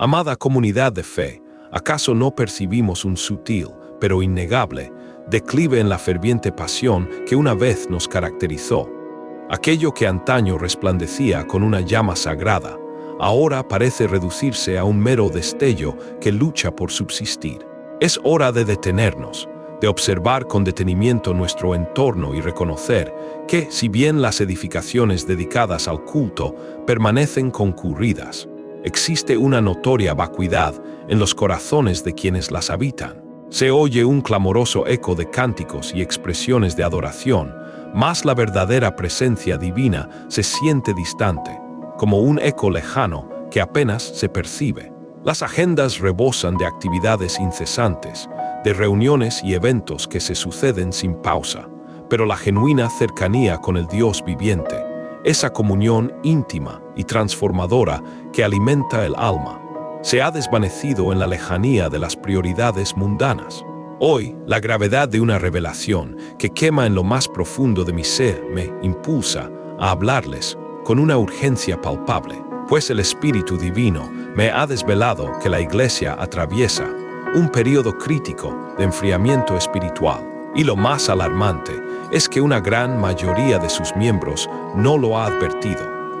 Amada comunidad de fe, ¿acaso no percibimos un sutil, pero innegable, declive en la ferviente pasión que una vez nos caracterizó? Aquello que antaño resplandecía con una llama sagrada, ahora parece reducirse a un mero destello que lucha por subsistir. Es hora de detenernos, de observar con detenimiento nuestro entorno y reconocer que, si bien las edificaciones dedicadas al culto permanecen concurridas, existe una notoria vacuidad en los corazones de quienes las habitan. Se oye un clamoroso eco de cánticos y expresiones de adoración, mas la verdadera presencia divina se siente distante, como un eco lejano que apenas se percibe. Las agendas rebosan de actividades incesantes, de reuniones y eventos que se suceden sin pausa, pero la genuina cercanía con el Dios viviente, esa comunión íntima y transformadora que alimenta el alma, se ha desvanecido en la lejanía de las prioridades mundanas. Hoy, la gravedad de una revelación que quema en lo más profundo de mi ser me impulsa a hablarles con una urgencia palpable, pues el Espíritu Divino me ha desvelado que la Iglesia atraviesa un periodo crítico de enfriamiento espiritual. Y lo más alarmante es que una gran mayoría de sus miembros no lo ha advertido,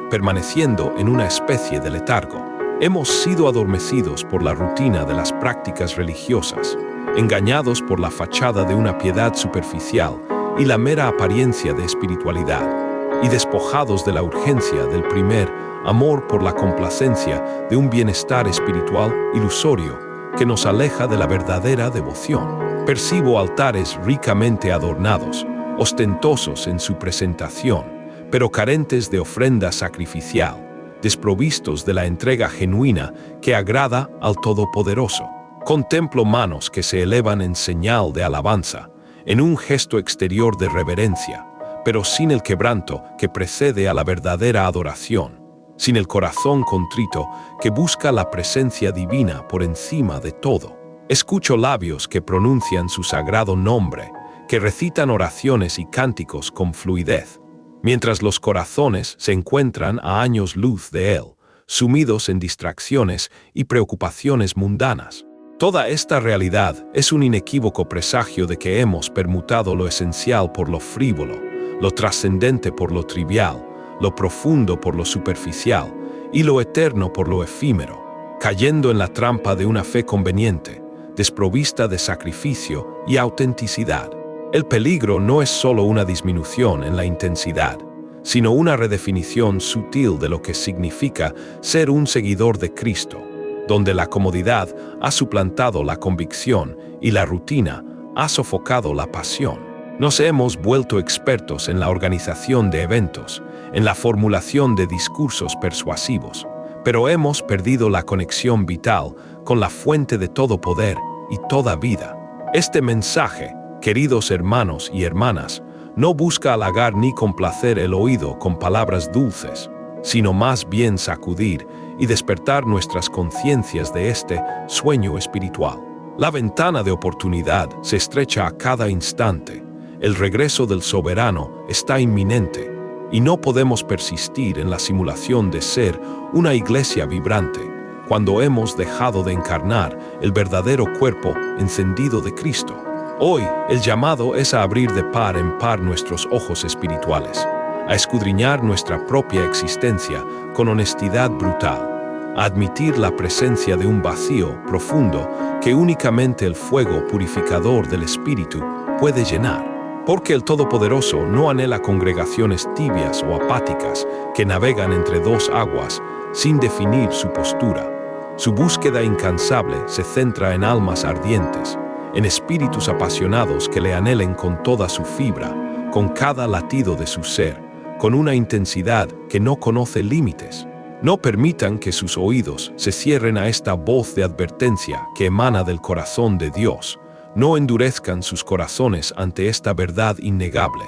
permaneciendo en una especie de letargo. Hemos sido adormecidos por la rutina de las prácticas religiosas, engañados por la fachada de una piedad superficial y la mera apariencia de espiritualidad, y despojados de la urgencia del primer amor por la complacencia de un bienestar espiritual ilusorio que nos aleja de la verdadera devoción. Percibo altares ricamente adornados, ostentosos en su presentación, pero carentes de ofrenda sacrificial, desprovistos de la entrega genuina que agrada al Todopoderoso. Contemplo manos que se elevan en señal de alabanza, en un gesto exterior de reverencia, pero sin el quebranto que precede a la verdadera adoración, sin el corazón contrito que busca la presencia divina por encima de todo. Escucho labios que pronuncian su sagrado nombre, que recitan oraciones y cánticos con fluidez, mientras los corazones se encuentran a años luz de él, sumidos en distracciones y preocupaciones mundanas. Toda esta realidad es un inequívoco presagio de que hemos permutado lo esencial por lo frívolo, lo trascendente por lo trivial, lo profundo por lo superficial y lo eterno por lo efímero, cayendo en la trampa de una fe conveniente, desprovista de sacrificio y autenticidad. El peligro no es solo una disminución en la intensidad, sino una redefinición sutil de lo que significa ser un seguidor de Cristo, donde la comodidad ha suplantado la convicción y la rutina ha sofocado la pasión. Nos hemos vuelto expertos en la organización de eventos, en la formulación de discursos persuasivos, pero hemos perdido la conexión vital con la fuente de todo poder y toda vida. Este mensaje, queridos hermanos y hermanas, no busca halagar ni complacer el oído con palabras dulces, sino más bien sacudir y despertar nuestras conciencias de este sueño espiritual. La ventana de oportunidad se estrecha a cada instante. El regreso del soberano está inminente y no podemos persistir en la simulación de ser una iglesia vibrante cuando hemos dejado de encarnar el verdadero cuerpo encendido de Cristo. Hoy, el llamado es a abrir de par en par nuestros ojos espirituales, a escudriñar nuestra propia existencia con honestidad brutal, a admitir la presencia de un vacío profundo que únicamente el fuego purificador del Espíritu puede llenar. Porque el Todopoderoso no anhela congregaciones tibias o apáticas que navegan entre dos aguas sin definir su postura. Su búsqueda incansable se centra en almas ardientes, en espíritus apasionados que le anhelen con toda su fibra, con cada latido de su ser, con una intensidad que no conoce límites. No permitan que sus oídos se cierren a esta voz de advertencia que emana del corazón de Dios. No endurezcan sus corazones ante esta verdad innegable,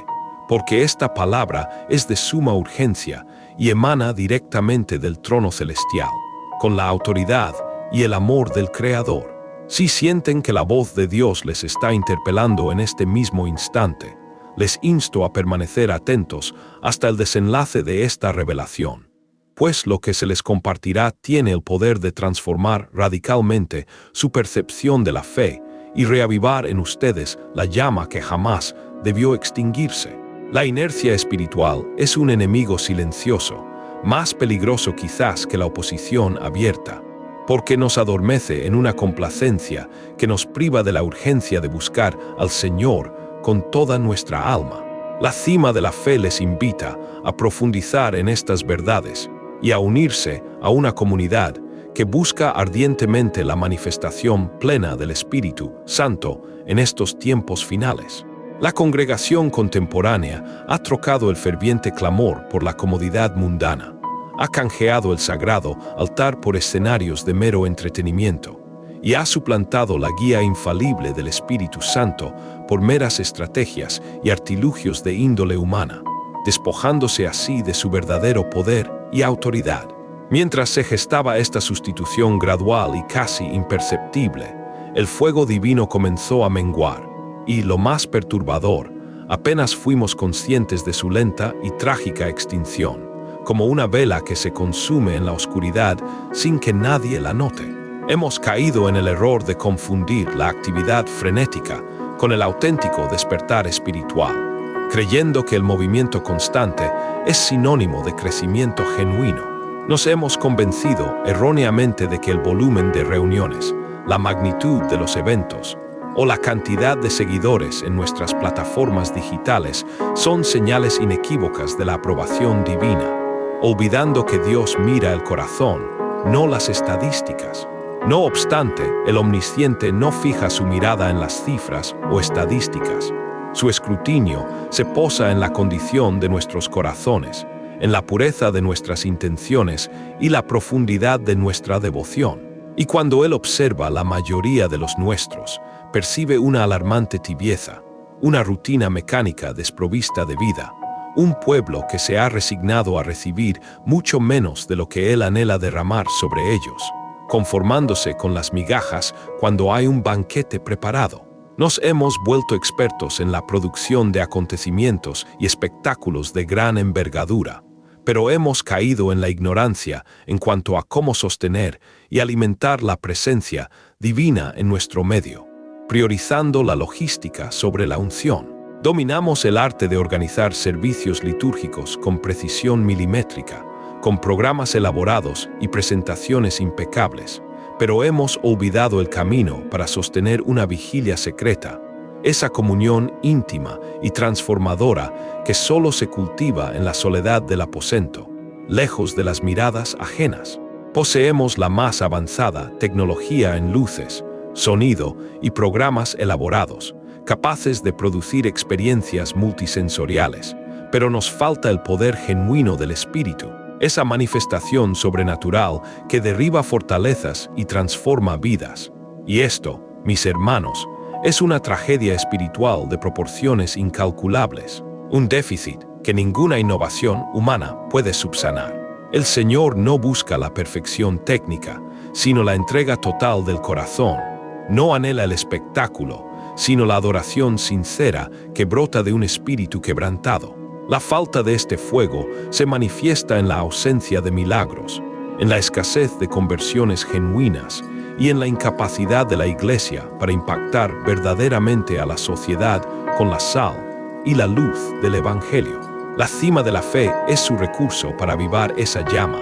porque esta palabra es de suma urgencia y emana directamente del trono celestial, con la autoridad y el amor del Creador. Si sienten que la voz de Dios les está interpelando en este mismo instante, les insto a permanecer atentos hasta el desenlace de esta revelación. pues lo que se les compartirá tiene el poder de transformar radicalmente su percepción de la fe y reavivar en ustedes la llama que jamás debió extinguirse. La inercia espiritual es un enemigo silencioso, más peligroso quizás que la oposición abierta, porque nos adormece en una complacencia que nos priva de la urgencia de buscar al Señor con toda nuestra alma. La cima de la fe les invita a profundizar en estas verdades y a unirse a una comunidad que busca ardientemente la manifestación plena del Espíritu Santo en estos tiempos finales. La congregación contemporánea ha trocado el ferviente clamor por la comodidad mundana, ha canjeado el sagrado altar por escenarios de mero entretenimiento y ha suplantado la guía infalible del Espíritu Santo por meras estrategias y artilugios de índole humana, despojándose así de su verdadero poder y autoridad. Mientras se gestaba esta sustitución gradual y casi imperceptible, el fuego divino comenzó a menguar, y, lo más perturbador, apenas fuimos conscientes de su lenta y trágica extinción, como una vela que se consume en la oscuridad sin que nadie la note. Hemos caído en el error de confundir la actividad frenética con el auténtico despertar espiritual, creyendo que el movimiento constante es sinónimo de crecimiento genuino. Nos hemos convencido erróneamente de que el volumen de reuniones, la magnitud de los eventos o la cantidad de seguidores en nuestras plataformas digitales son señales inequívocas de la aprobación divina, olvidando que Dios mira el corazón, no las estadísticas. No obstante, el Omnisciente no fija su mirada en las cifras o estadísticas. Su escrutinio se posa en la condición de nuestros corazones, en la pureza de nuestras intenciones y la profundidad de nuestra devoción. Y cuando Él observa la mayoría de los nuestros, percibe una alarmante tibieza, una rutina mecánica desprovista de vida, un pueblo que se ha resignado a recibir mucho menos de lo que Él anhela derramar sobre ellos, conformándose con las migajas cuando hay un banquete preparado. Nos hemos vuelto expertos en la producción de acontecimientos y espectáculos de gran envergadura, pero hemos caído en la ignorancia en cuanto a cómo sostener y alimentar la presencia divina en nuestro medio, priorizando la logística sobre la unción. Dominamos el arte de organizar servicios litúrgicos con precisión milimétrica, con programas elaborados y presentaciones impecables, pero hemos olvidado el camino para sostener una vigilia secreta, esa comunión íntima y transformadora que solo se cultiva en la soledad del aposento, lejos de las miradas ajenas. Poseemos la más avanzada tecnología en luces, sonido y programas elaborados, capaces de producir experiencias multisensoriales, pero nos falta el poder genuino del Espíritu, esa manifestación sobrenatural que derriba fortalezas y transforma vidas. Y esto, mis hermanos, es una tragedia espiritual de proporciones incalculables, un déficit que ninguna innovación humana puede subsanar. El Señor no busca la perfección técnica, sino la entrega total del corazón. No anhela el espectáculo, sino la adoración sincera que brota de un espíritu quebrantado. La falta de este fuego se manifiesta en la ausencia de milagros, en la escasez de conversiones genuinas y en la incapacidad de la Iglesia para impactar verdaderamente a la sociedad con la sal y la luz del Evangelio. La cima de la fe es su recurso para avivar esa llama,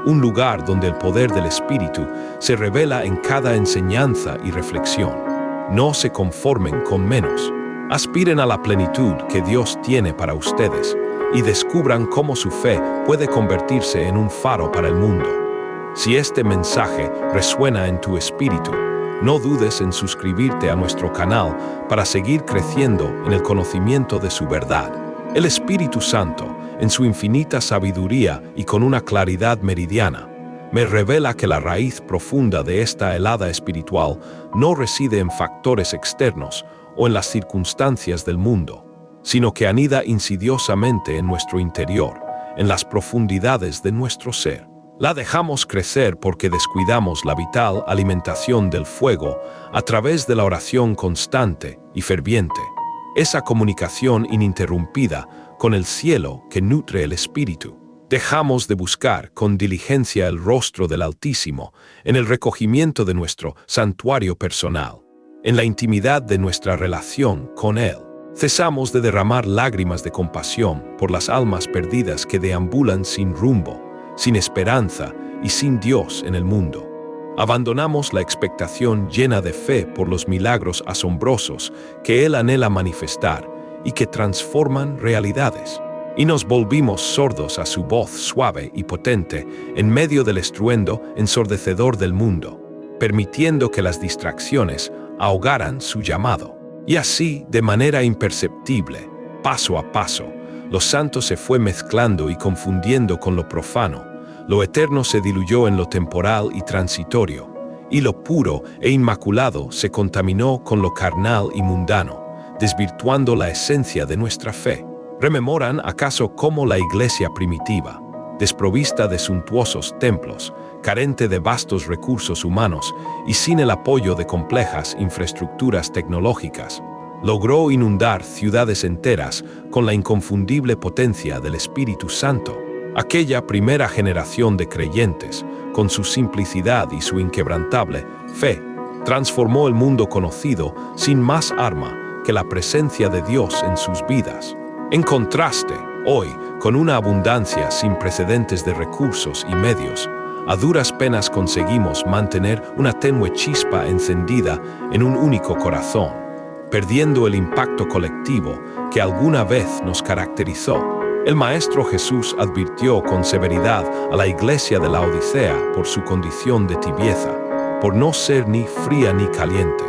un lugar donde el poder del Espíritu se revela en cada enseñanza y reflexión. No se conformen con menos. Aspiren a la plenitud que Dios tiene para ustedes y descubran cómo su fe puede convertirse en un faro para el mundo. Si este mensaje resuena en tu espíritu, no dudes en suscribirte a nuestro canal para seguir creciendo en el conocimiento de su verdad. El Espíritu Santo, en su infinita sabiduría y con una claridad meridiana, me revela que la raíz profunda de esta helada espiritual no reside en factores externos o en las circunstancias del mundo, sino que anida insidiosamente en nuestro interior, en las profundidades de nuestro ser. La dejamos crecer porque descuidamos la vital alimentación del fuego a través de la oración constante y ferviente, esa comunicación ininterrumpida con el cielo que nutre el espíritu. Dejamos de buscar con diligencia el rostro del Altísimo en el recogimiento de nuestro santuario personal, en la intimidad de nuestra relación con Él. Cesamos de derramar lágrimas de compasión por las almas perdidas que deambulan sin rumbo, sin esperanza y sin Dios en el mundo. Abandonamos la expectación llena de fe por los milagros asombrosos que Él anhela manifestar y que transforman realidades. Y nos volvimos sordos a su voz suave y potente en medio del estruendo ensordecedor del mundo, permitiendo que las distracciones ahogaran su llamado. Y así, de manera imperceptible, paso a paso, lo santo se fue mezclando y confundiendo con lo profano, lo eterno se diluyó en lo temporal y transitorio, y lo puro e inmaculado se contaminó con lo carnal y mundano, desvirtuando la esencia de nuestra fe. ¿Rememoran acaso cómo la iglesia primitiva, desprovista de suntuosos templos, carente de vastos recursos humanos y sin el apoyo de complejas infraestructuras tecnológicas, logró inundar ciudades enteras con la inconfundible potencia del Espíritu Santo? Aquella primera generación de creyentes, con su simplicidad y su inquebrantable fe, transformó el mundo conocido sin más arma que la presencia de Dios en sus vidas. En contraste, hoy, con una abundancia sin precedentes de recursos y medios, a duras penas conseguimos mantener una tenue chispa encendida en un único corazón, perdiendo el impacto colectivo que alguna vez nos caracterizó. El Maestro Jesús advirtió con severidad a la iglesia de la Odisea por su condición de tibieza, por no ser ni fría ni caliente,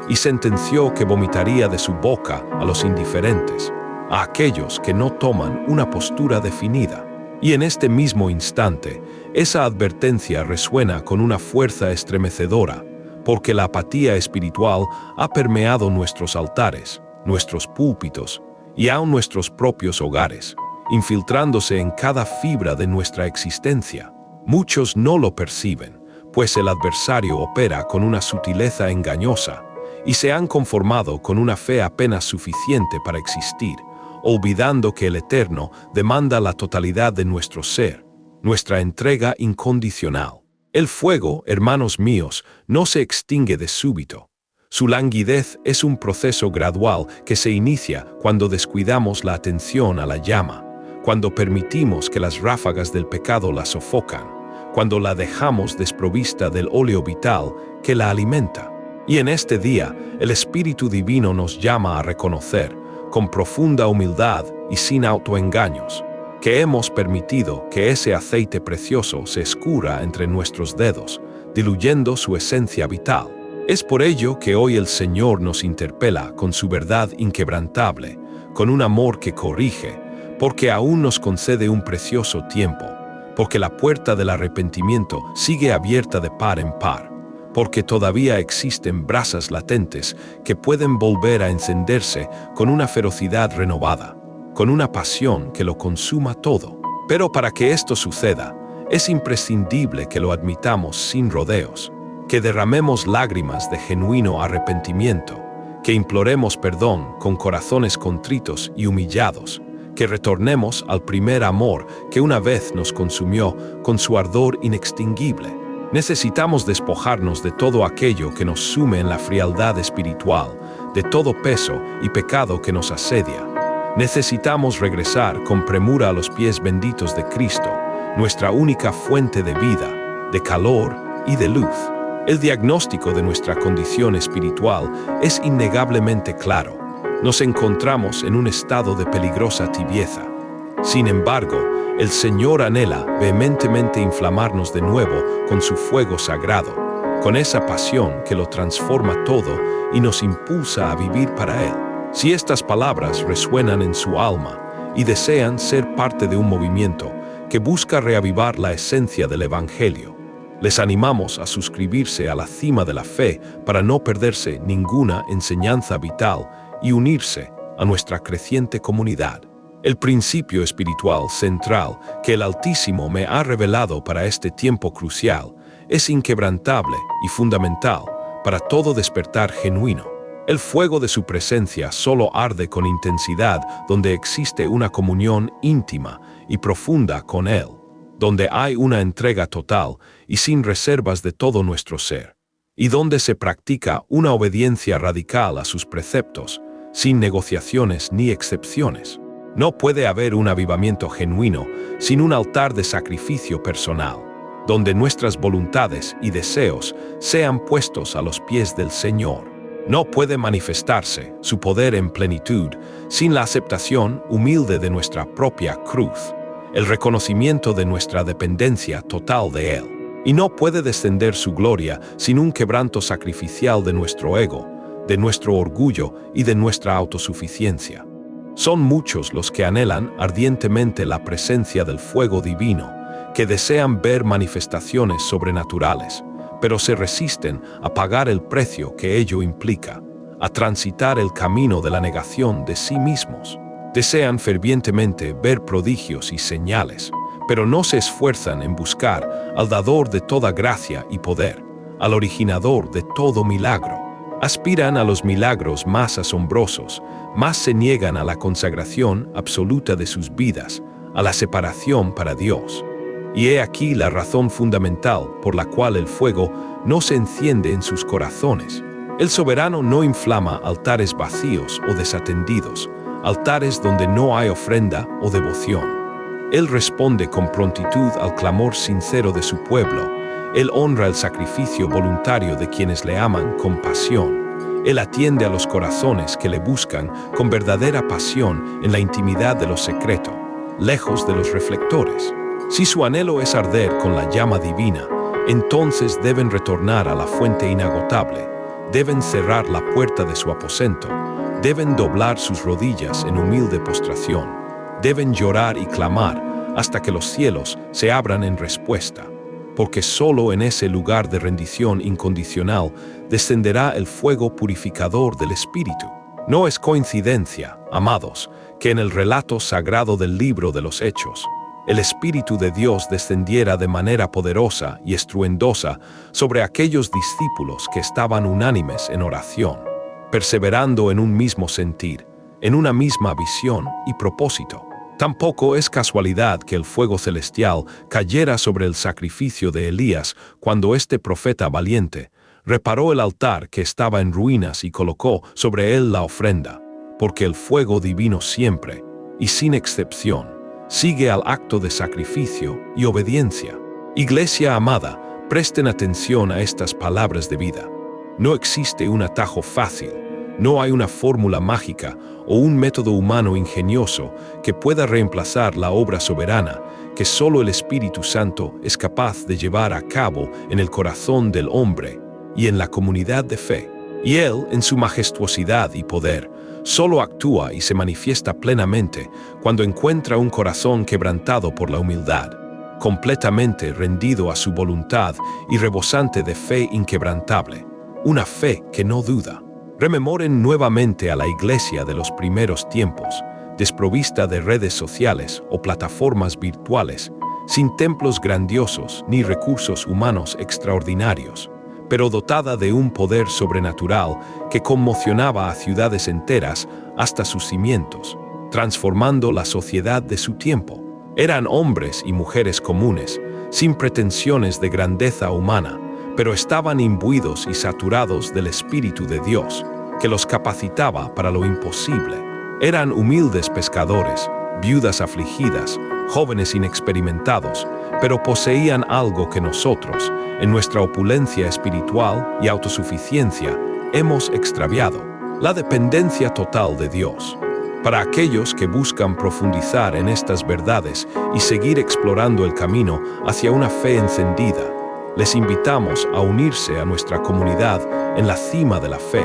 y sentenció que vomitaría de su boca a los indiferentes, a aquellos que no toman una postura definida. Y en este mismo instante, esa advertencia resuena con una fuerza estremecedora, porque la apatía espiritual ha permeado nuestros altares, nuestros púlpitos y aun nuestros propios hogares, infiltrándose en cada fibra de nuestra existencia. Muchos no lo perciben, pues el adversario opera con una sutileza engañosa, y se han conformado con una fe apenas suficiente para existir, olvidando que el Eterno demanda la totalidad de nuestro ser, nuestra entrega incondicional. El fuego, hermanos míos, no se extingue de súbito. Su languidez es un proceso gradual que se inicia cuando descuidamos la atención a la llama, cuando permitimos que las ráfagas del pecado la sofocan, cuando la dejamos desprovista del óleo vital que la alimenta. Y en este día, el Espíritu Divino nos llama a reconocer, con profunda humildad y sin autoengaños, que hemos permitido que ese aceite precioso se escurra entre nuestros dedos, diluyendo su esencia vital. Es por ello que hoy el Señor nos interpela con su verdad inquebrantable, con un amor que corrige, porque aún nos concede un precioso tiempo, porque la puerta del arrepentimiento sigue abierta de par en par, porque todavía existen brasas latentes que pueden volver a encenderse con una ferocidad renovada, con una pasión que lo consuma todo. Pero para que esto suceda, es imprescindible que lo admitamos sin rodeos, que derramemos lágrimas de genuino arrepentimiento, que imploremos perdón con corazones contritos y humillados, que retornemos al primer amor que una vez nos consumió con su ardor inextinguible. Necesitamos despojarnos de todo aquello que nos sume en la frialdad espiritual, de todo peso y pecado que nos asedia. Necesitamos regresar con premura a los pies benditos de Cristo, nuestra única fuente de vida, de calor y de luz. El diagnóstico de nuestra condición espiritual es innegablemente claro. Nos encontramos en un estado de peligrosa tibieza. Sin embargo, el Señor anhela vehementemente inflamarnos de nuevo con su fuego sagrado, con esa pasión que lo transforma todo y nos impulsa a vivir para Él. Si estas palabras resuenan en su alma y desean ser parte de un movimiento que busca reavivar la esencia del Evangelio, les animamos a suscribirse a la cima de la fe para no perderse ninguna enseñanza vital y unirse a nuestra creciente comunidad. El principio espiritual central que el Altísimo me ha revelado para este tiempo crucial es inquebrantable y fundamental para todo despertar genuino. El fuego de su presencia solo arde con intensidad donde existe una comunión íntima y profunda con Él, donde hay una entrega total y sin reservas de todo nuestro ser, y donde se practica una obediencia radical a sus preceptos, sin negociaciones ni excepciones. No puede haber un avivamiento genuino sin un altar de sacrificio personal, donde nuestras voluntades y deseos sean puestos a los pies del Señor. No puede manifestarse su poder en plenitud sin la aceptación humilde de nuestra propia cruz, el reconocimiento de nuestra dependencia total de Él. Y no puede descender su gloria sin un quebranto sacrificial de nuestro ego, de nuestro orgullo y de nuestra autosuficiencia. Son muchos los que anhelan ardientemente la presencia del fuego divino, que desean ver manifestaciones sobrenaturales, pero se resisten a pagar el precio que ello implica, a transitar el camino de la negación de sí mismos. Desean fervientemente ver prodigios y señales, pero no se esfuerzan en buscar al dador de toda gracia y poder, al originador de todo milagro. Aspiran a los milagros más asombrosos, más se niegan a la consagración absoluta de sus vidas, a la separación para Dios. Y he aquí la razón fundamental por la cual el fuego no se enciende en sus corazones. El soberano no inflama altares vacíos o desatendidos, altares donde no hay ofrenda o devoción. Él responde con prontitud al clamor sincero de su pueblo. Él honra el sacrificio voluntario de quienes le aman con pasión. Él atiende a los corazones que le buscan con verdadera pasión en la intimidad de lo secreto, lejos de los reflectores. Si su anhelo es arder con la llama divina, entonces deben retornar a la fuente inagotable, deben cerrar la puerta de su aposento, deben doblar sus rodillas en humilde postración, deben llorar y clamar hasta que los cielos se abran en respuesta, porque solo en ese lugar de rendición incondicional descenderá el fuego purificador del Espíritu. No es coincidencia, amados, que en el relato sagrado del libro de los Hechos, el Espíritu de Dios descendiera de manera poderosa y estruendosa sobre aquellos discípulos que estaban unánimes en oración, perseverando en un mismo sentir, en una misma visión y propósito. Tampoco es casualidad que el fuego celestial cayera sobre el sacrificio de Elías cuando este profeta valiente reparó el altar que estaba en ruinas y colocó sobre él la ofrenda, porque el fuego divino siempre, y sin excepción, sigue al acto de sacrificio y obediencia. Iglesia amada, presten atención a estas palabras de vida. No existe un atajo fácil, no hay una fórmula mágica o un método humano ingenioso que pueda reemplazar la obra soberana que solo el Espíritu Santo es capaz de llevar a cabo en el corazón del hombre y en la comunidad de fe. Y Él, en su majestuosidad y poder, solo actúa y se manifiesta plenamente cuando encuentra un corazón quebrantado por la humildad, completamente rendido a su voluntad y rebosante de fe inquebrantable, una fe que no duda. Rememoren nuevamente a la iglesia de los primeros tiempos, desprovista de redes sociales o plataformas virtuales, sin templos grandiosos ni recursos humanos extraordinarios, pero dotada de un poder sobrenatural que conmocionaba a ciudades enteras hasta sus cimientos, transformando la sociedad de su tiempo. Eran hombres y mujeres comunes, sin pretensiones de grandeza humana, pero estaban imbuidos y saturados del Espíritu de Dios, que los capacitaba para lo imposible. Eran humildes pescadores, viudas afligidas, jóvenes inexperimentados, pero poseían algo que nosotros, en nuestra opulencia espiritual y autosuficiencia, hemos extraviado: la dependencia total de Dios. Para aquellos que buscan profundizar en estas verdades y seguir explorando el camino hacia una fe encendida, les invitamos a unirse a nuestra comunidad en la cima de la fe,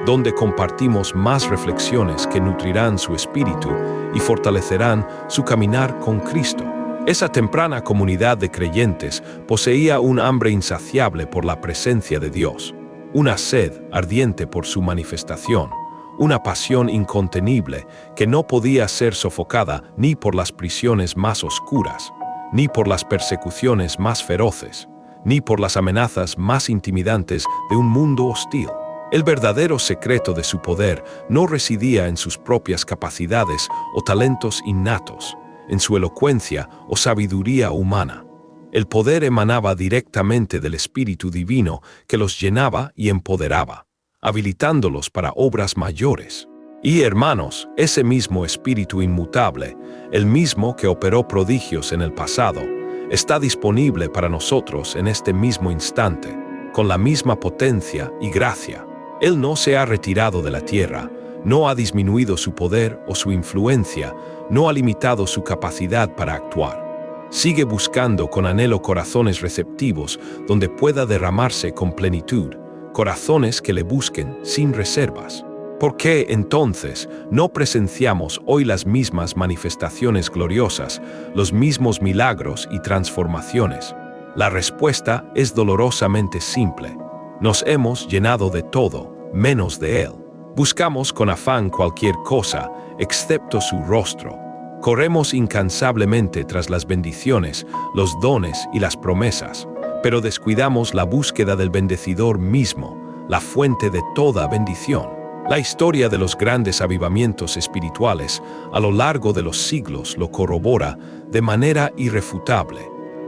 donde compartimos más reflexiones que nutrirán su espíritu y fortalecerán su caminar con Cristo. Esa temprana comunidad de creyentes poseía un hambre insaciable por la presencia de Dios, una sed ardiente por su manifestación, una pasión incontenible que no podía ser sofocada ni por las prisiones más oscuras, ni por las persecuciones más feroces, ni por las amenazas más intimidantes de un mundo hostil. El verdadero secreto de su poder no residía en sus propias capacidades o talentos innatos. en su elocuencia o sabiduría humana. El poder emanaba directamente del Espíritu Divino que los llenaba y empoderaba, habilitándolos para obras mayores. Y hermanos, ese mismo Espíritu inmutable, el mismo que operó prodigios en el pasado, está disponible para nosotros en este mismo instante, con la misma potencia y gracia. Él no se ha retirado de la tierra, no ha disminuido su poder o su influencia, no ha limitado su capacidad para actuar. Sigue buscando con anhelo corazones receptivos donde pueda derramarse con plenitud, corazones que le busquen sin reservas. ¿Por qué, entonces, no presenciamos hoy las mismas manifestaciones gloriosas, los mismos milagros y transformaciones? La respuesta es dolorosamente simple. Nos hemos llenado de todo, menos de Él. Buscamos con afán cualquier cosa, excepto su rostro. Corremos incansablemente tras las bendiciones, los dones y las promesas, pero descuidamos la búsqueda del bendecidor mismo, la fuente de toda bendición. La historia de los grandes avivamientos espirituales a lo largo de los siglos lo corrobora de manera irrefutable,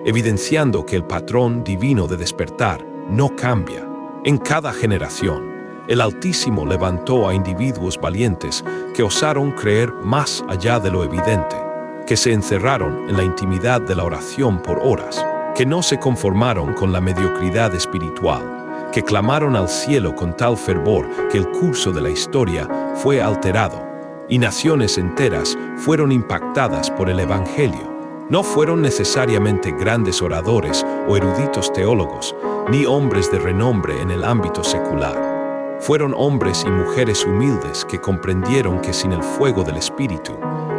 evidenciando que el patrón divino de despertar no cambia. En cada generación, el Altísimo levantó a individuos valientes que osaron creer más allá de lo evidente, que se encerraron en la intimidad de la oración por horas, que no se conformaron con la mediocridad espiritual, que clamaron al cielo con tal fervor que el curso de la historia fue alterado, y naciones enteras fueron impactadas por el Evangelio. No fueron necesariamente grandes oradores o eruditos teólogos, ni hombres de renombre en el ámbito secular. Fueron hombres y mujeres humildes que comprendieron que sin el fuego del Espíritu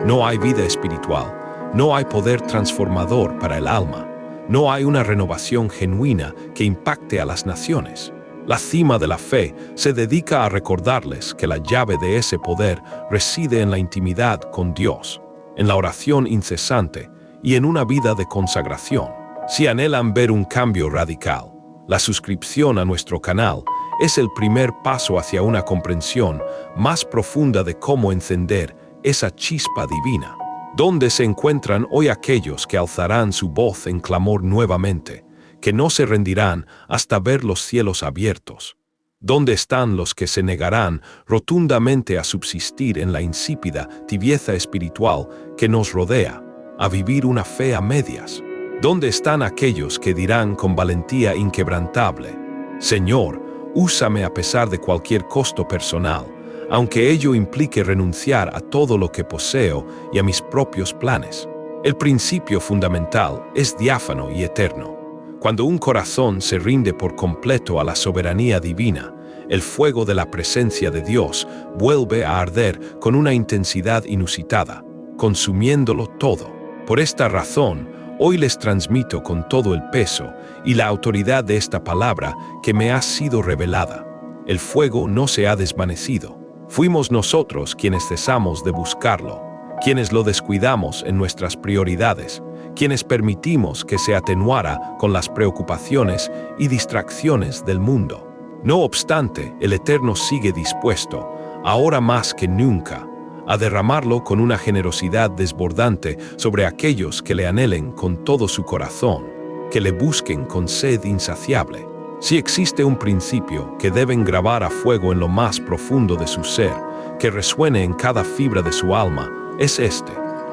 no hay vida espiritual, no hay poder transformador para el alma, no hay una renovación genuina que impacte a las naciones. La cima de la fe se dedica a recordarles que la llave de ese poder reside en la intimidad con Dios, en la oración incesante y en una vida de consagración. Si anhelan ver un cambio radical, la suscripción a nuestro canal es el primer paso hacia una comprensión más profunda de cómo encender esa chispa divina. ¿Dónde se encuentran hoy aquellos que alzarán su voz en clamor nuevamente, que no se rendirán hasta ver los cielos abiertos? ¿Dónde están los que se negarán rotundamente a subsistir en la insípida tibieza espiritual que nos rodea, a vivir una fe a medias? ¿Dónde están aquellos que dirán con valentía inquebrantable: Señor, úsame a pesar de cualquier costo personal, aunque ello implique renunciar a todo lo que poseo y a mis propios planes? El principio fundamental es diáfano y eterno. Cuando un corazón se rinde por completo a la soberanía divina, el fuego de la presencia de Dios vuelve a arder con una intensidad inusitada, consumiéndolo todo. Por esta razón, hoy les transmito con todo el peso y la autoridad de esta palabra que me ha sido revelada. El fuego no se ha desvanecido. Fuimos nosotros quienes cesamos de buscarlo, quienes lo descuidamos en nuestras prioridades, quienes permitimos que se atenuara con las preocupaciones y distracciones del mundo. No obstante, el Eterno sigue dispuesto, ahora más que nunca, a derramarlo con una generosidad desbordante sobre aquellos que le anhelen con todo su corazón, que le busquen con sed insaciable. Si existe un principio que deben grabar a fuego en lo más profundo de su ser, que resuene en cada fibra de su alma, es este: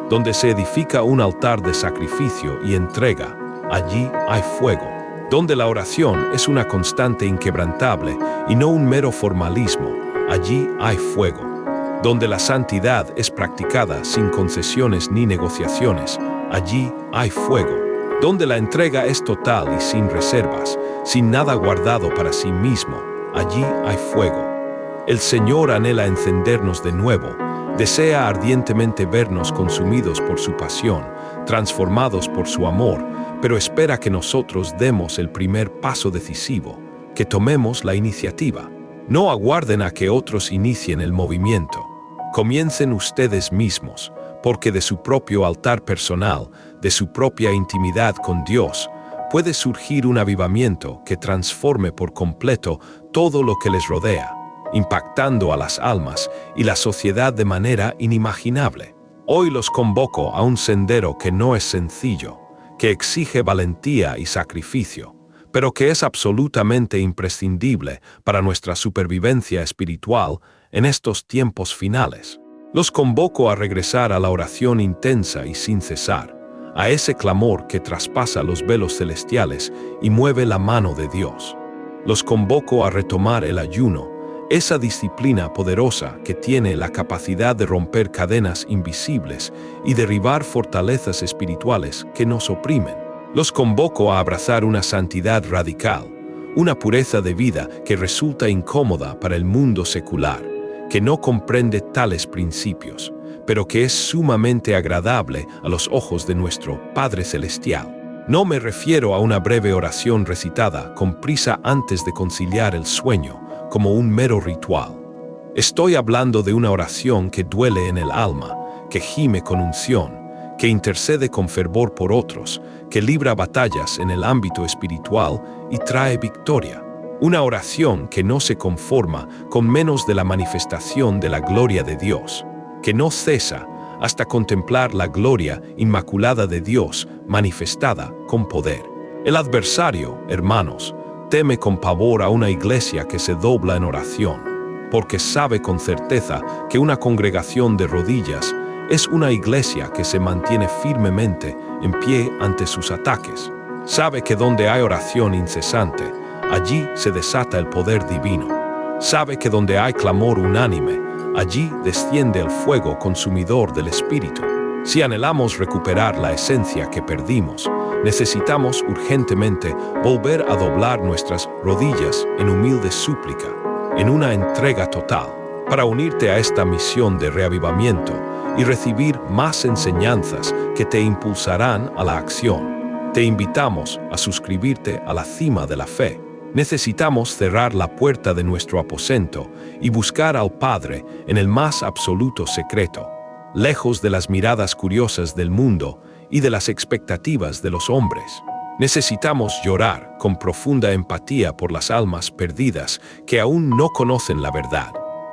donde se edifica un altar de sacrificio y entrega, allí hay fuego. Donde la oración es una constante inquebrantable y no un mero formalismo, allí hay fuego. Donde la santidad es practicada sin concesiones ni negociaciones, allí hay fuego. Donde la entrega es total y sin reservas, sin nada guardado para sí mismo, allí hay fuego. El Señor anhela encendernos de nuevo, desea ardientemente vernos consumidos por su pasión, transformados por su amor, pero espera que nosotros demos el primer paso decisivo, que tomemos la iniciativa. No aguarden a que otros inicien el movimiento. Comiencen ustedes mismos, porque de su propio altar personal, de su propia intimidad con Dios, puede surgir un avivamiento que transforme por completo todo lo que les rodea, impactando a las almas y la sociedad de manera inimaginable. Hoy los convoco a un sendero que no es sencillo, que exige valentía y sacrificio, pero que es absolutamente imprescindible para nuestra supervivencia espiritual en estos tiempos finales. Los convoco a regresar a la oración intensa y sin cesar, a ese clamor que traspasa los velos celestiales y mueve la mano de Dios. Los convoco a retomar el ayuno, esa disciplina poderosa que tiene la capacidad de romper cadenas invisibles y derribar fortalezas espirituales que nos oprimen. Los convoco a abrazar una santidad radical, una pureza de vida que resulta incómoda para el mundo secular, que no comprende tales principios, pero que es sumamente agradable a los ojos de nuestro Padre Celestial. No me refiero a una breve oración recitada con prisa antes de conciliar el sueño, como un mero ritual. Estoy hablando de una oración que duele en el alma, que gime con unción, que intercede con fervor por otros, que libra batallas en el ámbito espiritual y trae victoria. Una oración que no se conforma con menos de la manifestación de la gloria de Dios, que no cesa hasta contemplar la gloria inmaculada de Dios manifestada con poder. El adversario, hermanos, teme con pavor a una iglesia que se dobla en oración, porque sabe con certeza que una congregación de rodillas es una iglesia que se mantiene firmemente en pie ante sus ataques. Sabe que donde hay oración incesante, allí se desata el poder divino. Sabe que donde hay clamor unánime, allí desciende el fuego consumidor del Espíritu. Si anhelamos recuperar la esencia que perdimos, necesitamos urgentemente volver a doblar nuestras rodillas en humilde súplica, en una entrega total, para unirte a esta misión de reavivamiento y recibir más enseñanzas que te impulsarán a la acción. Te invitamos a suscribirte a la cima de la fe. Necesitamos cerrar la puerta de nuestro aposento y buscar al Padre en el más absoluto secreto, lejos de las miradas curiosas del mundo y de las expectativas de los hombres. Necesitamos llorar con profunda empatía por las almas perdidas que aún no conocen la verdad,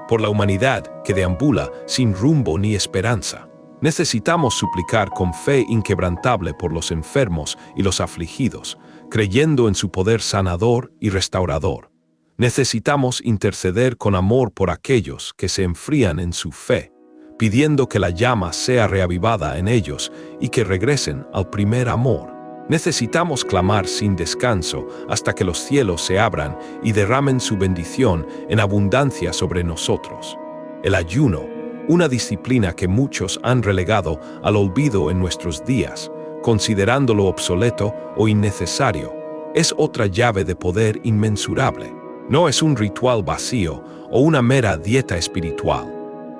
por la humanidad que deambula sin rumbo ni esperanza. Necesitamos suplicar con fe inquebrantable por los enfermos y los afligidos, creyendo en su poder sanador y restaurador. Necesitamos interceder con amor por aquellos que se enfrían en su fe, pidiendo que la llama sea reavivada en ellos y que regresen al primer amor. Necesitamos clamar sin descanso hasta que los cielos se abran y derramen su bendición en abundancia sobre nosotros. El ayuno, una disciplina que muchos han relegado al olvido en nuestros días, considerándolo obsoleto o innecesario, es otra llave de poder inmensurable. No es un ritual vacío o una mera dieta espiritual.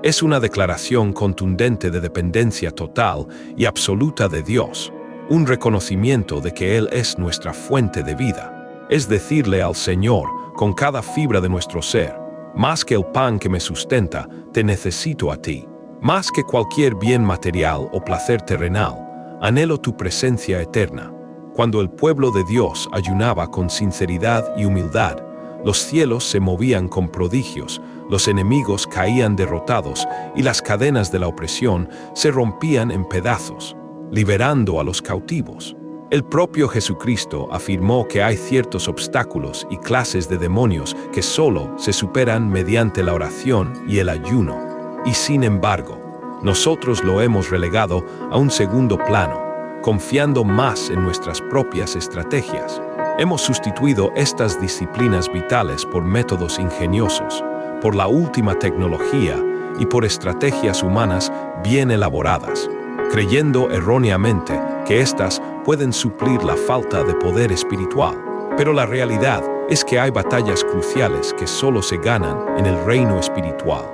Es una declaración contundente de dependencia total y absoluta de Dios, un reconocimiento de que Él es nuestra fuente de vida. Es decirle al Señor, con cada fibra de nuestro ser: más que el pan que me sustenta, te necesito a ti. Más que cualquier bien material o placer terrenal, anhelo tu presencia eterna. Cuando el pueblo de Dios ayunaba con sinceridad y humildad, los cielos se movían con prodigios, los enemigos caían derrotados y las cadenas de la opresión se rompían en pedazos, liberando a los cautivos. El propio Jesucristo afirmó que hay ciertos obstáculos y clases de demonios que solo se superan mediante la oración y el ayuno. Y sin embargo, nosotros lo hemos relegado a un segundo plano, confiando más en nuestras propias estrategias. Hemos sustituido estas disciplinas vitales por métodos ingeniosos, por la última tecnología y por estrategias humanas bien elaboradas, creyendo erróneamente que éstas pueden suplir la falta de poder espiritual. Pero la realidad es que hay batallas cruciales que solo se ganan en el reino espiritual,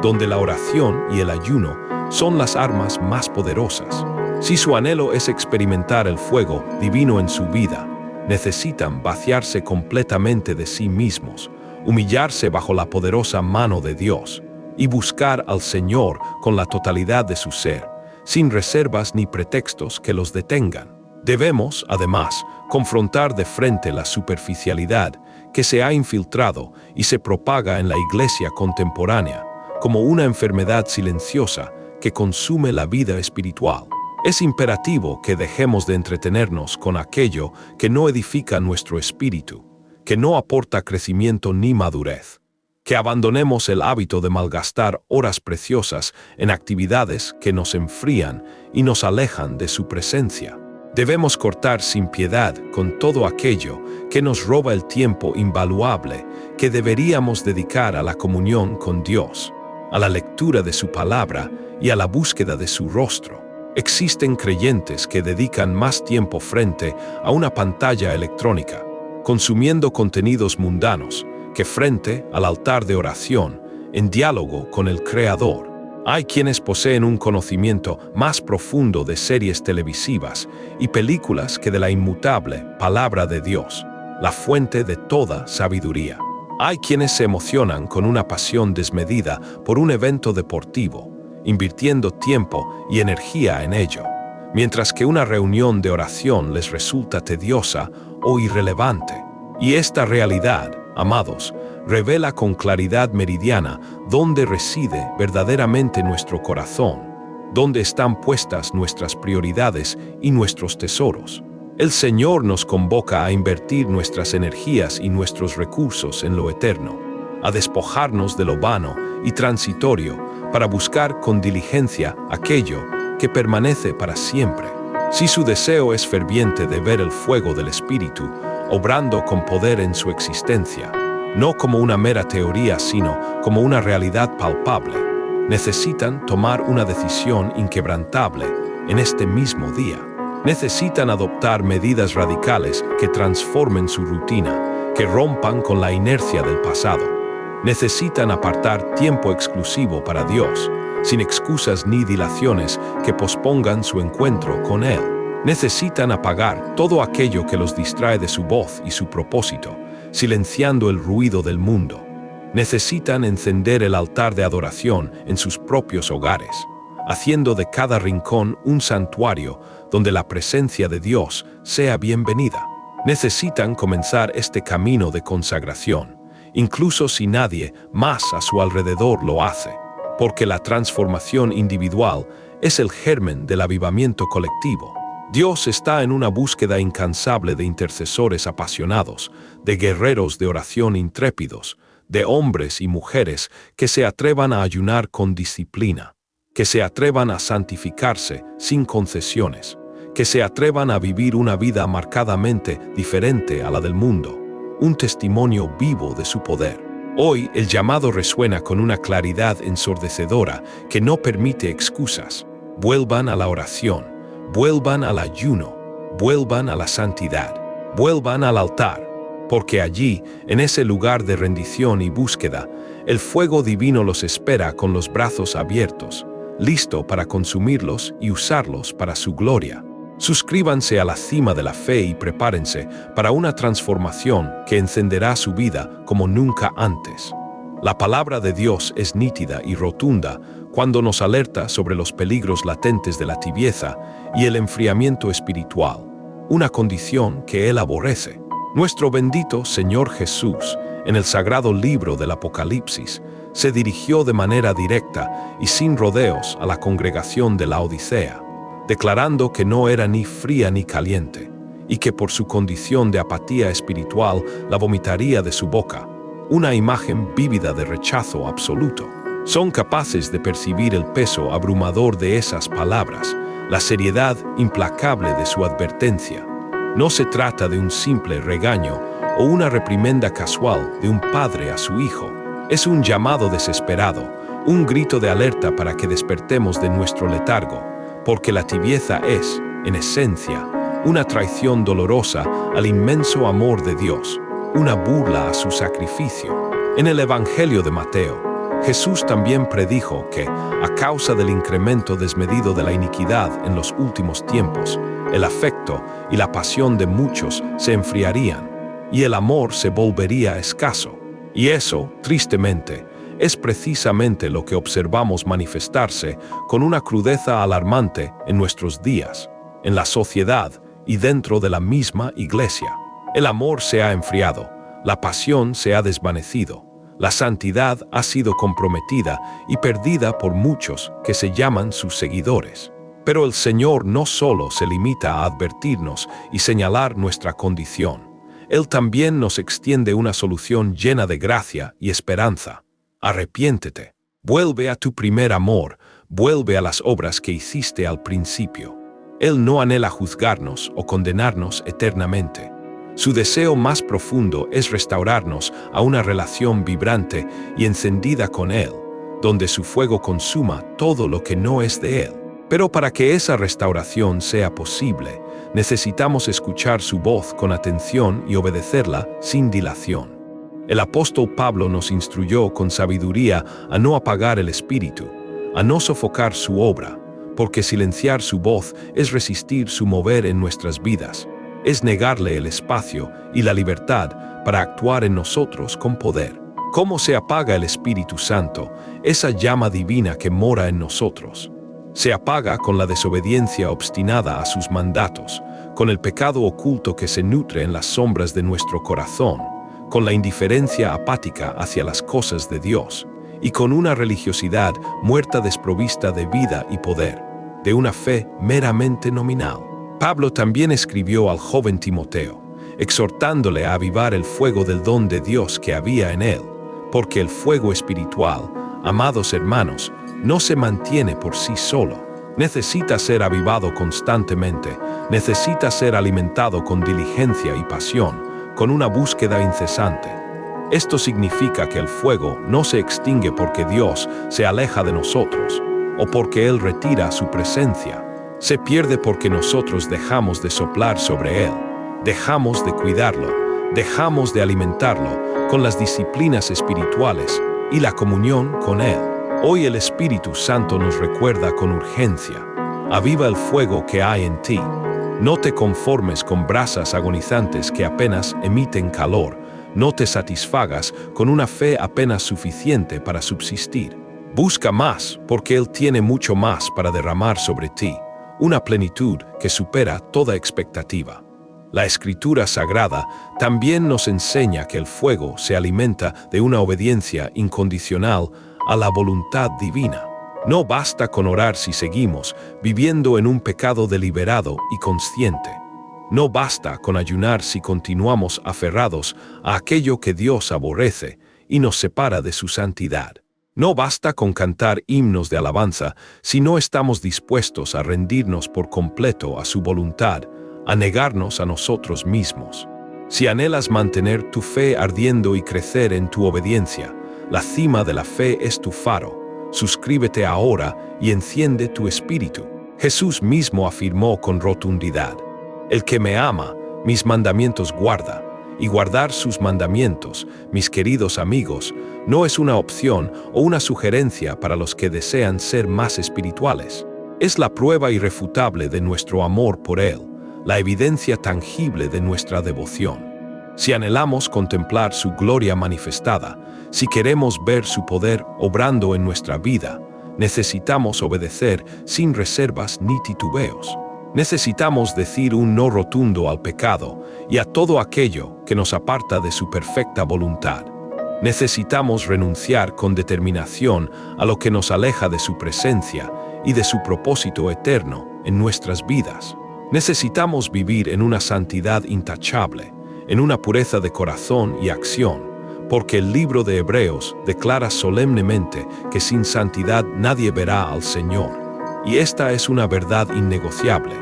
donde la oración y el ayuno son las armas más poderosas. Si su anhelo es experimentar el fuego divino en su vida, necesitan vaciarse completamente de sí mismos, humillarse bajo la poderosa mano de Dios y buscar al Señor con la totalidad de su ser, sin reservas ni pretextos que los detengan. Debemos, además, confrontar de frente la superficialidad que se ha infiltrado y se propaga en la iglesia contemporánea como una enfermedad silenciosa que consume la vida espiritual. Es imperativo que dejemos de entretenernos con aquello que no edifica nuestro espíritu, que no aporta crecimiento ni madurez, que abandonemos el hábito de malgastar horas preciosas en actividades que nos enfrían y nos alejan de su presencia. Debemos cortar sin piedad con todo aquello que nos roba el tiempo invaluable que deberíamos dedicar a la comunión con Dios, a la lectura de su palabra y a la búsqueda de su rostro. Existen creyentes que dedican más tiempo frente a una pantalla electrónica, consumiendo contenidos mundanos, que frente al altar de oración, en diálogo con el Creador. Hay quienes poseen un conocimiento más profundo de series televisivas y películas que de la inmutable palabra de Dios, la fuente de toda sabiduría. Hay quienes se emocionan con una pasión desmedida por un evento deportivo, invirtiendo tiempo y energía en ello, mientras que una reunión de oración les resulta tediosa o irrelevante. Y esta realidad, amados, revela con claridad meridiana dónde reside verdaderamente nuestro corazón, dónde están puestas nuestras prioridades y nuestros tesoros. El Señor nos convoca a invertir nuestras energías y nuestros recursos en lo eterno, a despojarnos de lo vano y transitorio para buscar con diligencia aquello que permanece para siempre. Si su deseo es ferviente de ver el fuego del Espíritu obrando con poder en su existencia, no como una mera teoría, sino como una realidad palpable, necesitan tomar una decisión inquebrantable en este mismo día. Necesitan adoptar medidas radicales que transformen su rutina, que rompan con la inercia del pasado. Necesitan apartar tiempo exclusivo para Dios, sin excusas ni dilaciones que pospongan su encuentro con Él. Necesitan apagar todo aquello que los distrae de su voz y su propósito, silenciando el ruido del mundo. Necesitan encender el altar de adoración en sus propios hogares, haciendo de cada rincón un santuario donde la presencia de Dios sea bienvenida. Necesitan comenzar este camino de consagración, incluso si nadie más a su alrededor lo hace, porque la transformación individual es el germen del avivamiento colectivo. Dios está en una búsqueda incansable de intercesores apasionados, de guerreros de oración intrépidos, de hombres y mujeres que se atrevan a ayunar con disciplina, que se atrevan a santificarse sin concesiones, que se atrevan a vivir una vida marcadamente diferente a la del mundo, un testimonio vivo de su poder. Hoy el llamado resuena con una claridad ensordecedora que no permite excusas. Vuelvan a la oración, vuelvan al ayuno, vuelvan a la santidad, vuelvan al altar, porque allí, en ese lugar de rendición y búsqueda, el fuego divino los espera con los brazos abiertos, listo para consumirlos y usarlos para su gloria. Suscríbanse a la cima de la fe y prepárense para una transformación que encenderá su vida como nunca antes. La palabra de Dios es nítida y rotunda cuando nos alerta sobre los peligros latentes de la tibieza y el enfriamiento espiritual, una condición que Él aborrece. Nuestro bendito Señor Jesús, en el sagrado libro del Apocalipsis, se dirigió de manera directa y sin rodeos a la congregación de la Odisea, declarando que no era ni fría ni caliente, y que por su condición de apatía espiritual la vomitaría de su boca, una imagen vívida de rechazo absoluto. Son capaces de percibir el peso abrumador de esas palabras, la seriedad implacable de su advertencia. No se trata de un simple regaño o una reprimenda casual de un padre a su hijo. Es un llamado desesperado, un grito de alerta para que despertemos de nuestro letargo, porque la tibieza es, en esencia, una traición dolorosa al inmenso amor de Dios, una burla a su sacrificio. En el Evangelio de Mateo, Jesús también predijo que, a causa del incremento desmedido de la iniquidad en los últimos tiempos, el afecto y la pasión de muchos se enfriarían, y el amor se volvería escaso. Y eso, tristemente, es precisamente lo que observamos manifestarse con una crudeza alarmante en nuestros días, en la sociedad y dentro de la misma Iglesia. El amor se ha enfriado, la pasión se ha desvanecido, La santidad ha sido comprometida y perdida por muchos que se llaman sus seguidores. Pero el Señor no solo se limita a advertirnos y señalar nuestra condición. Él también nos extiende una solución llena de gracia y esperanza. Arrepiéntete. Vuelve a tu primer amor. Vuelve a las obras que hiciste al principio. Él no anhela juzgarnos o condenarnos eternamente. Su deseo más profundo es restaurarnos a una relación vibrante y encendida con Él, donde su fuego consuma todo lo que no es de Él. Pero para que esa restauración sea posible, necesitamos escuchar su voz con atención y obedecerla sin dilación. El apóstol Pablo nos instruyó con sabiduría a no apagar el espíritu, a no sofocar su obra, porque silenciar su voz es resistir su mover en nuestras vidas, es negarle el espacio y la libertad para actuar en nosotros con poder. ¿Cómo se apaga el Espíritu Santo, esa llama divina que mora en nosotros? Se apaga con la desobediencia obstinada a sus mandatos, con el pecado oculto que se nutre en las sombras de nuestro corazón, con la indiferencia apática hacia las cosas de Dios, y con una religiosidad muerta desprovista de vida y poder, de una fe meramente nominal. Pablo también escribió al joven Timoteo, exhortándole a avivar el fuego del don de Dios que había en él, porque el fuego espiritual, amados hermanos, no se mantiene por sí solo. Necesita ser avivado constantemente, necesita ser alimentado con diligencia y pasión, con una búsqueda incesante. Esto significa que el fuego no se extingue porque Dios se aleja de nosotros, o porque Él retira su presencia. Se pierde porque nosotros dejamos de soplar sobre Él, dejamos de cuidarlo, dejamos de alimentarlo con las disciplinas espirituales y la comunión con Él. Hoy el Espíritu Santo nos recuerda con urgencia: aviva el fuego que hay en ti. No te conformes con brasas agonizantes que apenas emiten calor. No te satisfagas con una fe apenas suficiente para subsistir. Busca más, porque Él tiene mucho más para derramar sobre ti, una plenitud que supera toda expectativa. La Escritura Sagrada también nos enseña que el fuego se alimenta de una obediencia incondicional a la voluntad divina. No basta con orar si seguimos viviendo en un pecado deliberado y consciente. No basta con ayunar si continuamos aferrados a aquello que Dios aborrece y nos separa de su santidad. No basta con cantar himnos de alabanza si no estamos dispuestos a rendirnos por completo a su voluntad, a negarnos a nosotros mismos. Si anhelas mantener tu fe ardiendo y crecer en tu obediencia, la cima de la fe es tu faro. Suscríbete ahora y enciende tu espíritu. Jesús mismo afirmó con rotundidad: el que me ama, mis mandamientos guarda. Y guardar sus mandamientos, mis queridos amigos, no es una opción o una sugerencia para los que desean ser más espirituales. Es la prueba irrefutable de nuestro amor por Él, la evidencia tangible de nuestra devoción. Si anhelamos contemplar su gloria manifestada, si queremos ver su poder obrando en nuestra vida, necesitamos obedecer sin reservas ni titubeos. Necesitamos decir un no rotundo al pecado y a todo aquello que nos aparta de su perfecta voluntad. Necesitamos renunciar con determinación a lo que nos aleja de su presencia y de su propósito eterno en nuestras vidas. Necesitamos vivir en una santidad intachable, en una pureza de corazón y acción, porque el libro de Hebreos declara solemnemente que sin santidad nadie verá al Señor. Y esta es una verdad innegociable,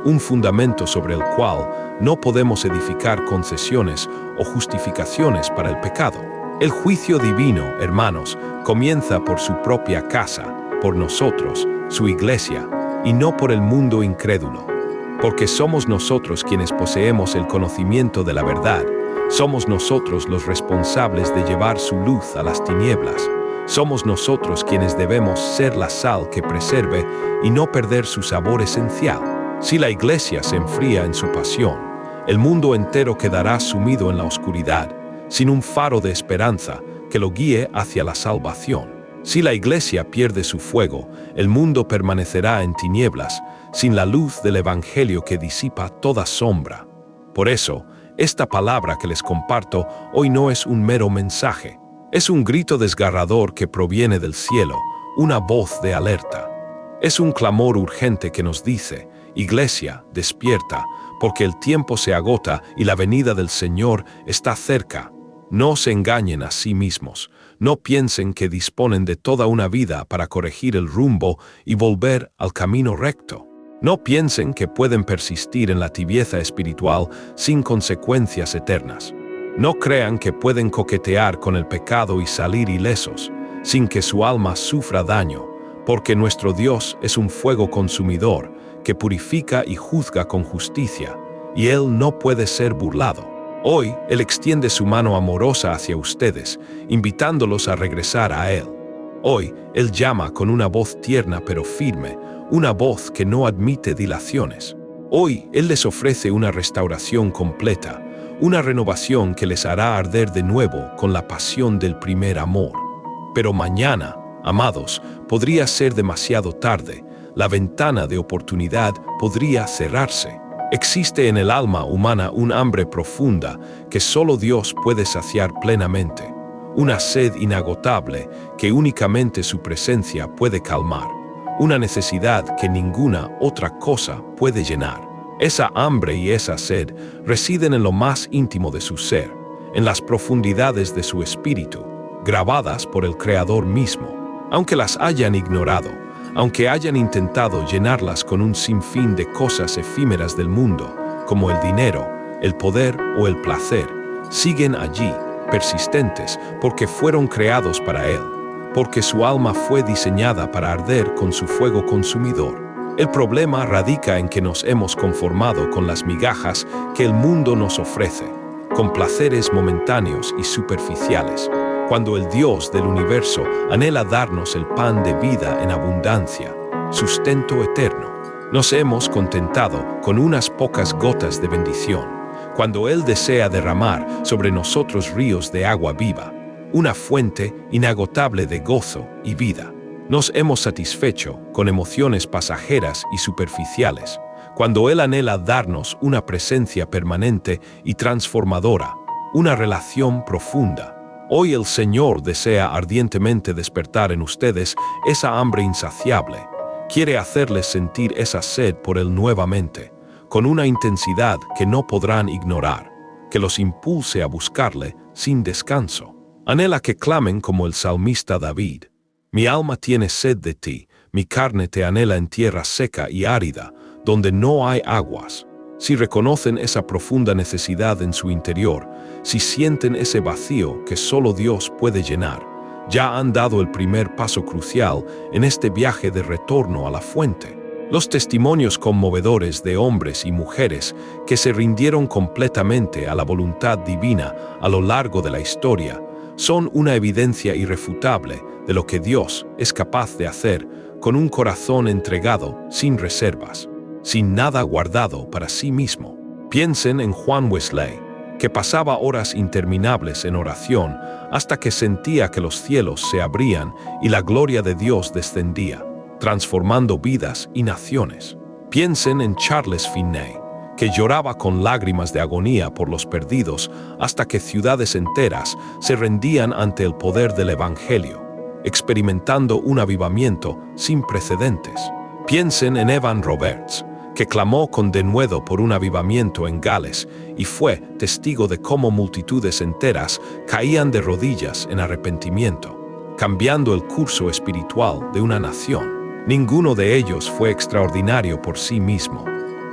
un fundamento sobre el cual no podemos edificar concesiones o justificaciones para el pecado. El juicio divino, hermanos, comienza por su propia casa, por nosotros, su iglesia, y no por el mundo incrédulo. Porque somos nosotros quienes poseemos el conocimiento de la verdad, somos nosotros los responsables de llevar su luz a las tinieblas. Somos nosotros quienes debemos ser la sal que preserve y no perder su sabor esencial. Si la iglesia se enfría en su pasión, el mundo entero quedará sumido en la oscuridad, sin un faro de esperanza que lo guíe hacia la salvación. Si la iglesia pierde su fuego, el mundo permanecerá en tinieblas, sin la luz del Evangelio que disipa toda sombra. Por eso, esta palabra que les comparto hoy no es un mero mensaje. Es un grito desgarrador que proviene del cielo, una voz de alerta. Es un clamor urgente que nos dice: Iglesia, despierta, porque el tiempo se agota y la venida del Señor está cerca. No se engañen a sí mismos, no piensen que disponen de toda una vida para corregir el rumbo y volver al camino recto. No piensen que pueden persistir en la tibieza espiritual sin consecuencias eternas. No crean que pueden coquetear con el pecado y salir ilesos, sin que su alma sufra daño, porque nuestro Dios es un fuego consumidor que purifica y juzga con justicia, y Él no puede ser burlado. Hoy, Él extiende su mano amorosa hacia ustedes, invitándolos a regresar a Él. Hoy, Él llama con una voz tierna pero firme, una voz que no admite dilaciones. Hoy, Él les ofrece una restauración completa, una renovación que les hará arder de nuevo con la pasión del primer amor. Pero mañana, amados, podría ser demasiado tarde. La ventana de oportunidad podría cerrarse. Existe en el alma humana un hambre profunda que solo Dios puede saciar plenamente, una sed inagotable que únicamente su presencia puede calmar, una necesidad que ninguna otra cosa puede llenar. Esa hambre y esa sed residen en lo más íntimo de su ser, en las profundidades de su espíritu, grabadas por el Creador mismo. Aunque las hayan ignorado, aunque hayan intentado llenarlas con un sinfín de cosas efímeras del mundo, como el dinero, el poder o el placer, siguen allí, persistentes, porque fueron creados para Él, porque su alma fue diseñada para arder con su fuego consumidor. El problema radica en que nos hemos conformado con las migajas que el mundo nos ofrece, con placeres momentáneos y superficiales, cuando el Dios del universo anhela darnos el pan de vida en abundancia, sustento eterno. Nos hemos contentado con unas pocas gotas de bendición, cuando Él desea derramar sobre nosotros ríos de agua viva, una fuente inagotable de gozo y vida. Nos hemos satisfecho con emociones pasajeras y superficiales, cuando Él anhela darnos una presencia permanente y transformadora, una relación profunda. Hoy el Señor desea ardientemente despertar en ustedes esa hambre insaciable. Quiere hacerles sentir esa sed por Él nuevamente, con una intensidad que no podrán ignorar, que los impulse a buscarle sin descanso. Anhela que clamen como el salmista David: Mi alma tiene sed de ti, mi carne te anhela en tierra seca y árida, donde no hay aguas. Si reconocen esa profunda necesidad en su interior, si sienten ese vacío que solo Dios puede llenar, ya han dado el primer paso crucial en este viaje de retorno a la fuente. Los testimonios conmovedores de hombres y mujeres que se rindieron completamente a la voluntad divina a lo largo de la historia son una evidencia irrefutable de lo que Dios es capaz de hacer con un corazón entregado sin reservas, sin nada guardado para sí mismo. Piensen en Juan Wesley, que pasaba horas interminables en oración hasta que sentía que los cielos se abrían y la gloria de Dios descendía, transformando vidas y naciones. Piensen en Charles Finney, que lloraba con lágrimas de agonía por los perdidos hasta que ciudades enteras se rendían ante el poder del Evangelio, experimentando un avivamiento sin precedentes. Piensen en Evan Roberts, que clamó con denuedo por un avivamiento en Gales y fue testigo de cómo multitudes enteras caían de rodillas en arrepentimiento, cambiando el curso espiritual de una nación. Ninguno de ellos fue extraordinario por sí mismo.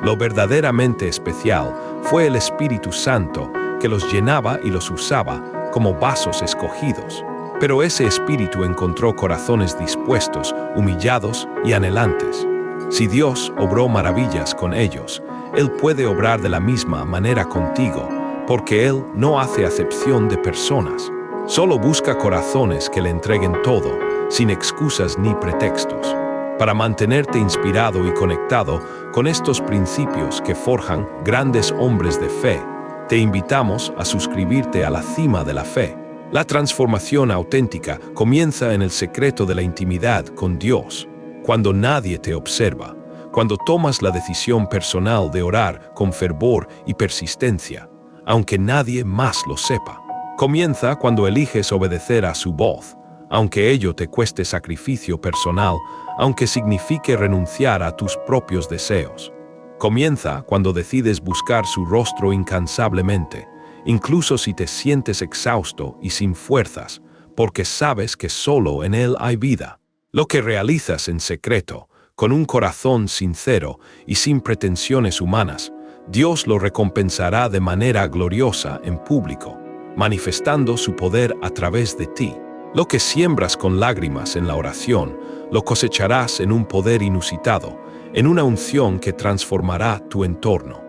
Lo verdaderamente especial fue el Espíritu Santo que los llenaba y los usaba como vasos escogidos. Pero ese Espíritu encontró corazones dispuestos, humillados y anhelantes. Si Dios obró maravillas con ellos, Él puede obrar de la misma manera contigo, porque Él no hace acepción de personas. Solo busca corazones que le entreguen todo, sin excusas ni pretextos. Para mantenerte inspirado y conectado con estos principios que forjan grandes hombres de fe, te invitamos a suscribirte a la Cima de la Fe. La transformación auténtica comienza en el secreto de la intimidad con Dios, cuando nadie te observa, cuando tomas la decisión personal de orar con fervor y persistencia, aunque nadie más lo sepa. Comienza cuando eliges obedecer a su voz, aunque ello te cueste sacrificio personal, aunque signifique renunciar a tus propios deseos. Comienza cuando decides buscar su rostro incansablemente, incluso si te sientes exhausto y sin fuerzas, porque sabes que solo en Él hay vida. Lo que realizas en secreto, con un corazón sincero y sin pretensiones humanas, Dios lo recompensará de manera gloriosa en público, manifestando su poder a través de ti. Lo que siembras con lágrimas en la oración, lo cosecharás en un poder inusitado, en una unción que transformará tu entorno.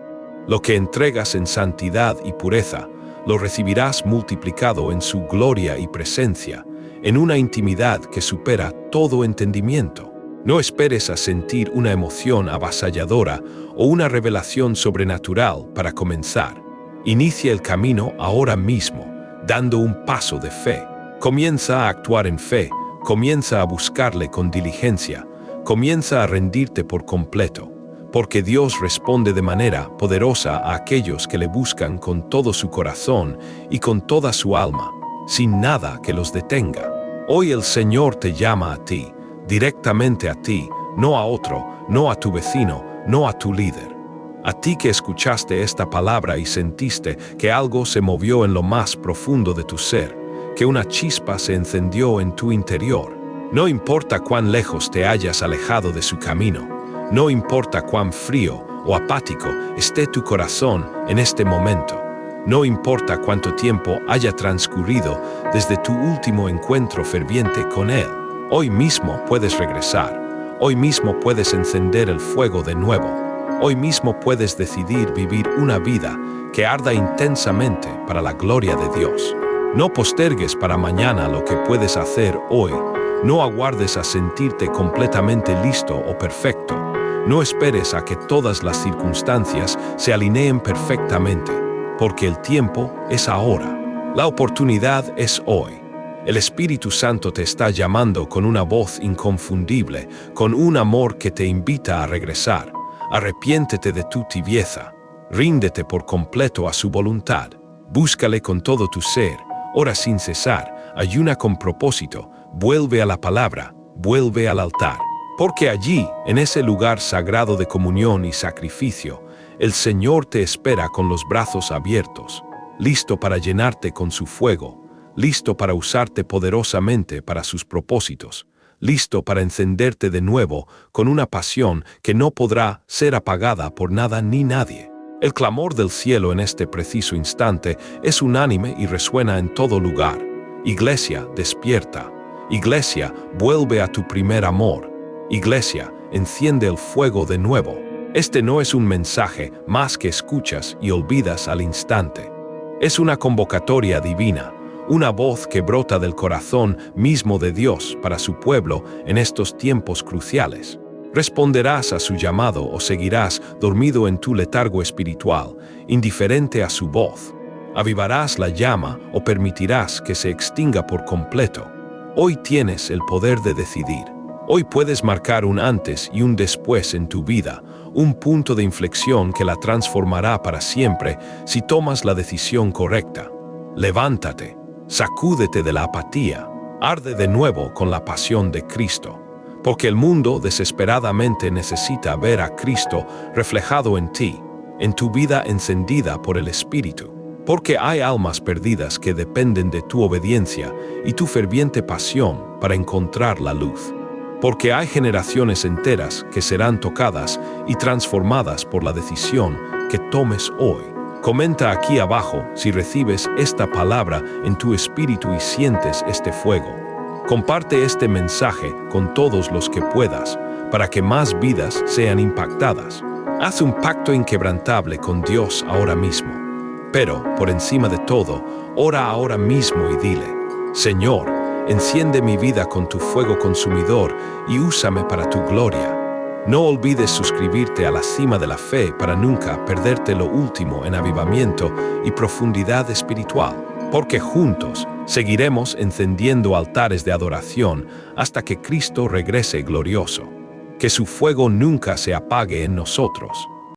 Lo que entregas en santidad y pureza, lo recibirás multiplicado en su gloria y presencia, en una intimidad que supera todo entendimiento. No esperes a sentir una emoción avasalladora o una revelación sobrenatural para comenzar. Inicia el camino ahora mismo, dando un paso de fe. Comienza a actuar en fe, comienza a buscarle con diligencia, comienza a rendirte por completo, porque Dios responde de manera poderosa a aquellos que le buscan con todo su corazón y con toda su alma, sin nada que los detenga. Hoy el Señor te llama a ti, directamente a ti, no a otro, no a tu vecino, no a tu líder. A ti que escuchaste esta palabra y sentiste que algo se movió en lo más profundo de tu ser, que una chispa se encendió en tu interior. No importa cuán lejos te hayas alejado de su camino, no importa cuán frío o apático esté tu corazón en este momento, no importa cuánto tiempo haya transcurrido desde tu último encuentro ferviente con Él, hoy mismo puedes regresar, hoy mismo puedes encender el fuego de nuevo, hoy mismo puedes decidir vivir una vida que arda intensamente para la gloria de Dios. No postergues para mañana lo que puedes hacer hoy. No aguardes a sentirte completamente listo o perfecto. No esperes a que todas las circunstancias se alineen perfectamente, porque el tiempo es ahora. La oportunidad es hoy. El Espíritu Santo te está llamando con una voz inconfundible, con un amor que te invita a regresar. Arrepiéntete de tu tibieza. Ríndete por completo a su voluntad. Búscale con todo tu ser. Ora sin cesar, ayuna con propósito, vuelve a la palabra, vuelve al altar. Porque allí, en ese lugar sagrado de comunión y sacrificio, el Señor te espera con los brazos abiertos, listo para llenarte con su fuego, listo para usarte poderosamente para sus propósitos, listo para encenderte de nuevo con una pasión que no podrá ser apagada por nada ni nadie. El clamor del cielo en este preciso instante es unánime y resuena en todo lugar. Iglesia, despierta. Iglesia, vuelve a tu primer amor. Iglesia, enciende el fuego de nuevo. Este no es un mensaje más que escuchas y olvidas al instante. Es una convocatoria divina, una voz que brota del corazón mismo de Dios para su pueblo en estos tiempos cruciales. ¿Responderás a su llamado o seguirás dormido en tu letargo espiritual, indiferente a su voz? ¿Avivarás la llama o permitirás que se extinga por completo? Hoy tienes el poder de decidir. Hoy puedes marcar un antes y un después en tu vida, un punto de inflexión que la transformará para siempre si tomas la decisión correcta. Levántate, sacúdete de la apatía, arde de nuevo con la pasión de Cristo. Porque el mundo desesperadamente necesita ver a Cristo reflejado en ti, en tu vida encendida por el Espíritu. Porque hay almas perdidas que dependen de tu obediencia y tu ferviente pasión para encontrar la luz. Porque hay generaciones enteras que serán tocadas y transformadas por la decisión que tomes hoy. Comenta aquí abajo si recibes esta palabra en tu espíritu y sientes este fuego. Comparte este mensaje con todos los que puedas, para que más vidas sean impactadas. Haz un pacto inquebrantable con Dios ahora mismo. Pero, por encima de todo, ora ahora mismo y dile: Señor, enciende mi vida con tu fuego consumidor y úsame para tu gloria. No olvides suscribirte a la cima de la fe para nunca perderte lo último en avivamiento y profundidad espiritual. Porque juntos seguiremos encendiendo altares de adoración hasta que Cristo regrese glorioso. Que su fuego nunca se apague en nosotros.